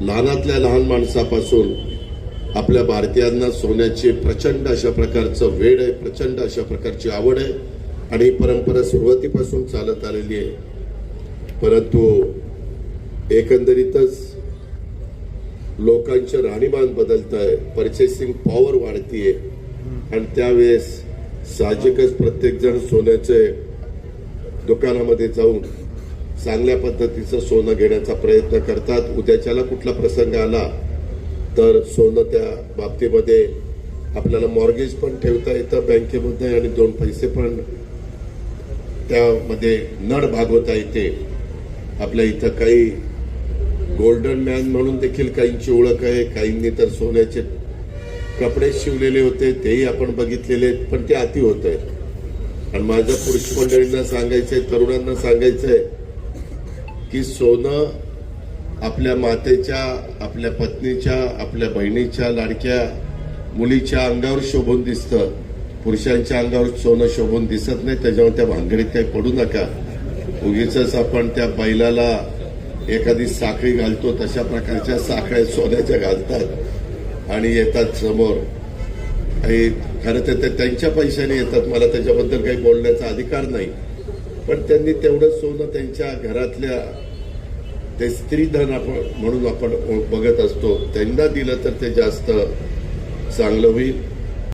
लहानातल्या लहान माणसापासून आपल्या भारतीयांना सोन्याचे प्रचंड अशा प्रकारचं वेड आहे, प्रचंड अशा प्रकारची आवड आहे आणि ही परंपरा सुरुवातीपासून चालत आलेली आहे. परंतु एकंदरीतच लोकांचे राहणीमान बदलत आहे, परचेसिंग पॉवर वाढतीये आणि त्यावेळेस साहजिकच प्रत्येक जण सोन्याचे दुकानामध्ये जाऊन चांगल्या पद्धतीचं सोनं घेण्याचा प्रयत्न करतात. उद्याच्याला कुठला प्रसंग आला तर सोनं त्या बाबतीमध्ये आपल्याला मॉर्गेज पण ठेवता येतं बँकेमध्ये आणि 2 पैसे पण त्यामध्ये नड भागवता येते. आपल्या इथं काही गोल्डन मॅन म्हणून देखील काहींची ओळख आहे. काहींनी तर सोन्याचे कपडे शिवलेले होते, तेही आपण बघितलेले, पण ते अति होत आहे. आणि माझ्या पुरुष मंडळींना सांगायचंय, तरुणांना सांगायचंय की सोनं आपल्या मातेच्या, आपल्या पत्नीच्या, आपल्या बहिणीच्या, लाडक्या मुलीच्या अंगावर शोभून दिसतं. पुरुषांच्या अंगावर सोनं शोभून दिसत नाही. त्याच्यामुळे त्या भानगडीत काही पडू नका. उगीच आपण त्या बैलाला एखादी साखळी घालतो तशा प्रकारच्या साखळ्या सोन्याच्या घालतात आणि येतात समोर. काही खरं तर ते त्यांच्या पैशाने येतात, मला त्याच्याबद्दल काही बोलण्याचा अधिकार नाही, पण त्यांनी तेवढं सोनं त्यांच्या घरातल्या ते स्त्रीधन म्हणून आपण बघत असतो, त्यांना दिलं तर ते जास्त चांगलं होईल.